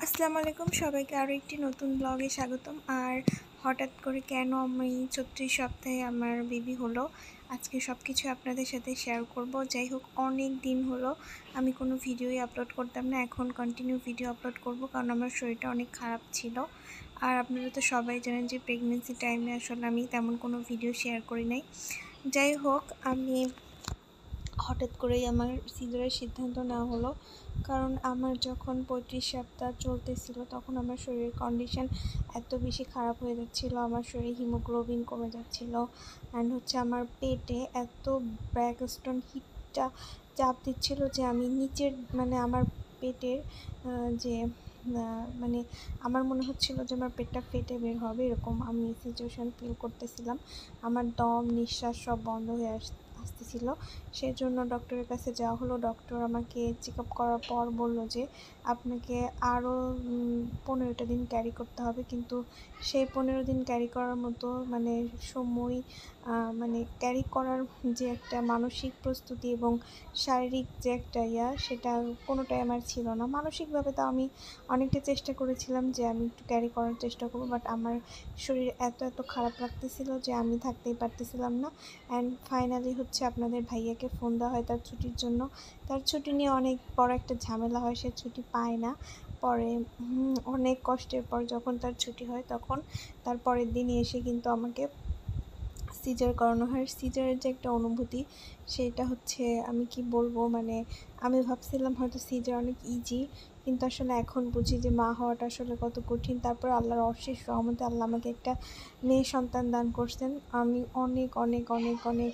আসসালামু আলাইকুম সবাইকে আরও একটি নতুন ব্লগে স্বাগতম। আর হঠাৎ করে কেন আমি ৩৬ সপ্তাহে আমার বেবি হলো, আজকে সব কিছু আপনাদের সাথে শেয়ার করব। যাই হোক, অনেক দিন হলো আমি কোনো ভিডিওই আপলোড করতাম না, এখন কন্টিনিউ ভিডিও আপলোড করব কারণ আমার শরীরটা অনেক খারাপ ছিল। আর আপনারা তো সবাই জানেন যে প্রেগনেন্সি টাইমে আসলে আমি তেমন কোনো ভিডিও শেয়ার করি নাই। যাই হোক, আমি হঠাৎ করেই আমার সিজারের সিদ্ধান্ত নেওয়া হলো, কারণ আমার যখন ৩৫ সপ্তাহ চলতেছিল তখন আমার শরীরের কন্ডিশন এত বেশি খারাপ হয়ে যাচ্ছিলো, আমার শরীরে হিমোগ্লোবিন কমে যাচ্ছিলো অ্যান্ড হচ্ছে আমার পেটে এত ব্র্যাকস্টোন হিটটা চাপ দিচ্ছিলো যে আমি নিচের আমার পেটের যে মানে আমার মনে হচ্ছিল যে আমার পেটটা ফেটে বের হবে, এরকম আমি সিচুয়েশান ফিল করতেছিলাম। আমার দম নিঃশ্বাস সব বন্ধ হয়ে আসতেছিল। সেই জন্য ডক্টরের কাছে যাওয়া হলো। ডক্টর আমাকে চেক আপ করার পর বলল যে আপনাকে আরও 15টা দিন ক্যারি করতে হবে, কিন্তু সেই 15 দিন ক্যারি করার মতো সময় ক্যারি করার যে একটা মানসিক প্রস্তুতি এবং শারীরিক যে একটা সেটা কোনোটাই আমার ছিল না। মানসিকভাবে তো আমি অনেকটা চেষ্টা করেছিলাম যে আমি একটু ক্যারি করার চেষ্টা করবো, বাট আমার শরীর এত খারাপ লাগতেছিল যে আমি থাকতেই পারতেছিলাম না। অ্যান্ড ফাইনালি হচ্ছে আপনাদের ভাইয়াকে ফোন দেওয়া হয় তার ছুটির জন্য। তার ছুটি নিয়ে অনেক বড় একটা ঝামেলা হয়, সে ছুটি পায় না। পরে অনেক কষ্টের পর যখন তার ছুটি হয় তখন তার পরের দিনই এসে কিন্তু আমাকে সিজার করানো হয়। সিজারের যে একটা অনুভূতি সেটা হচ্ছে আমি কি বলবো, আমি ভাবছিলাম হয়তো সিজার অনেক ইজি, কিন্তু আসলে এখন বুঝি যে মা হওয়াটা আসলে কত কঠিন। তারপর আল্লাহর অশেষ রহমতে আল্লাহ আমাকে একটা মেয়ে সন্তান দান করছেন। আমি অনেক অনেক অনেক অনেক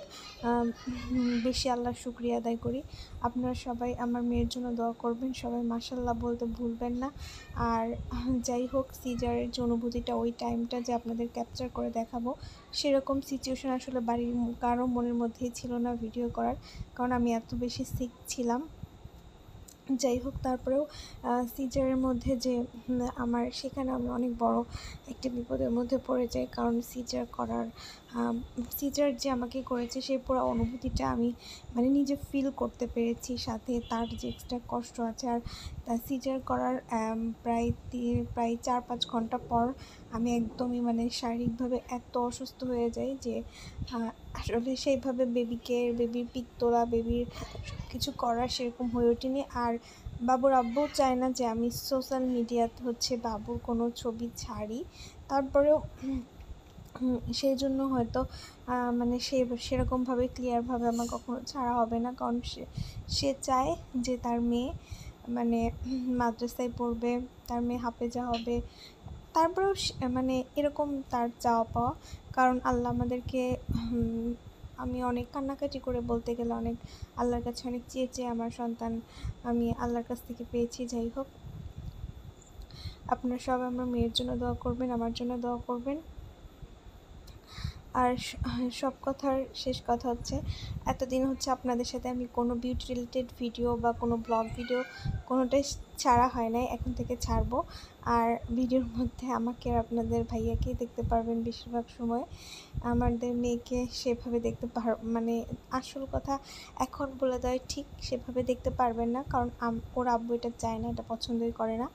বেশি আল্লাহর শুকরিয়া আদায় করি। আপনারা সবাই আমার মেয়ের জন্য দোয়া করবেন, সবাই মাশাআল্লাহ বলতে ভুলবেন না। আর যাই হোক, সিজারের যে অনুভূতিটা ওই টাইমটা যে আপনাদের ক্যাপচার করে দেখাবো সেরকম সিচুয়েশন আসলে বাড়ির কারো মনের মধ্যেই ছিল না ভিডিও করার, কারণ আমি এত বেশি সিক ছিলাম। যাই হোক, তারপরেও সিজারের মধ্যে যে আমার সেখানে আমি অনেক বড় একটা বিপদের মধ্যে পড়ে যাই, কারণ সিজার যে আমাকে করেছে সেই পুরো অনুভূতিটা আমি নিজে ফিল করতে পেরেছি, সাথে তার যে এক্সট্রা কষ্ট আছে। আর তার সিজার করার প্রায় 4-5 ঘন্টা পর আমি একদমই শারীরিকভাবে এত অসুস্থ হয়ে যাই যে আসলে সেইভাবে বেবির পিক তোলা, বেবির সব কিছু করা সেরকম হয়ে ওঠেনি। আর বাবুর আব্বু চায় না যে আমি সোশ্যাল মিডিয়াতে হচ্ছে বাবুর কোনো ছবি ছাড়ি, তারপরেও সেই জন্য হয়তো সেরকমভাবে ক্লিয়ারভাবে আমার কখনো ছাড়া হবে না, কারণ সে চায় যে তার মেয়ে মাদ্রাসায় পড়বে, তার মেয়ে হাফেজা হবে। তারপরেও এরকম তার চাওয়া পাওয়া, কারণ আল্লাহ আমাদেরকে আমি অনেক কান্নাকাটি করে বলতে গেলে অনেক আল্লাহর কাছে অনেক চেয়ে আমার সন্তান আমি আল্লাহর কাছ থেকে পেয়েছি। যাই হোক, আপনারা সবাই আমার মেয়ের জন্য দোয়া করবেন, আমার জন্য দোয়া করবেন। আর সব কথার শেষ কথা হচ্ছে, এতদিন হচ্ছে আপনাদের সাথে আমি কোনো বিউটি রিলেটেড ভিডিও বা কোনো ব্লগ ভিডিও কোনোটাই ছাড়া হয় নাই, এখন থেকে ছাড়বো। আর ভিডিওর মধ্যে আমাকে আর আপনাদের ভাইয়াকেই দেখতে পারবেন বেশিরভাগ সময়, আমাদের মেয়েকে সেভাবে দেখতে আসল কথা এখন বলে দেয়, ঠিক সেভাবে দেখতে পারবেন না, কারণ ওর আব্বু এটা চায় না, এটা পছন্দই করে না।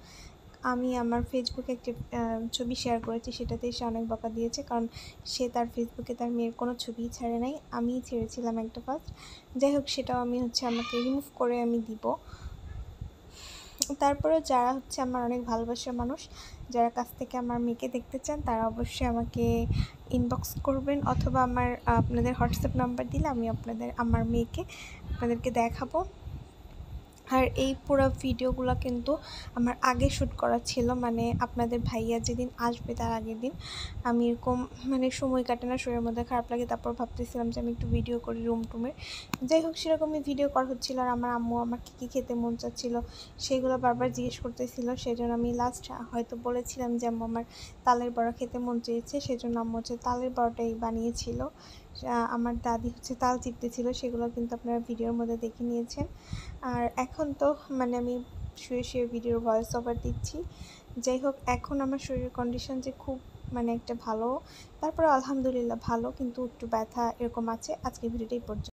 আমি আমার ফেসবুকে একটি ছবি শেয়ার করেছি, সেটাতে সে অনেক বকা দিয়েছে, কারণ সে তার ফেসবুকে তার মেয়ের কোনো ছবিই ছাড়ে নাই, আমিই ছেড়েছিলাম একটা ফার্স্ট। যাই হোক, সেটাও আমি আমাকে রিমুভ করে আমি দিব। তারপরে যারা আমার অনেক ভালোবাসার মানুষ, যারা কাছ থেকে আমার মেয়েকে দেখতে চান, তারা অবশ্যই আমাকে ইনবক্স করবেন, অথবা আপনাদের হোয়াটসঅ্যাপ নাম্বার দিলে আমি আমার মেয়েকে আপনাদেরকে দেখাবো। আর এই পুরো ভিডিওগুলো কিন্তু আমার আগে শ্যুট করা ছিল, আপনাদের ভাইয়া যেদিন আসবে তার আগের দিন। আমি এরকম সময় কাটে না, শরীরের মধ্যে খারাপ লাগে, তারপর ভাবতেছিলাম যে আমি একটু ভিডিও করি রুমের। যাই হোক, সেরকমই ভিডিও করা হচ্ছিল। আর আমার আম্মু আমার কী খেতে মন চাচ্ছিলো সেগুলো বারবার জিজ্ঞেস করতেছিল, সেজন্য আমি লাস্ট হয়তো বলেছিলাম যে আম্মু আমার তালের বড়া খেতে মন চেয়েছে, সেজন্য আম্মু তালের বড়াটাই বানিয়েছিল। আমার দাদি তাল চিপতেছিল, সেগুলো কিন্তু আপনারা ভিডিওর মধ্যে দেখে নিয়েছেন। আর এখন তো আমি শুয়ে ভিডিওর ভয়েস ওভার দিচ্ছি। যাই হোক, এখন আমার শরীরের কন্ডিশন যে খুব একটা ভালো, তারপরে আলহামদুলিল্লাহ ভালো, কিন্তু একটু ব্যথা এরকম আছে। আজকে ভিডিওটাই পর্যন্ত।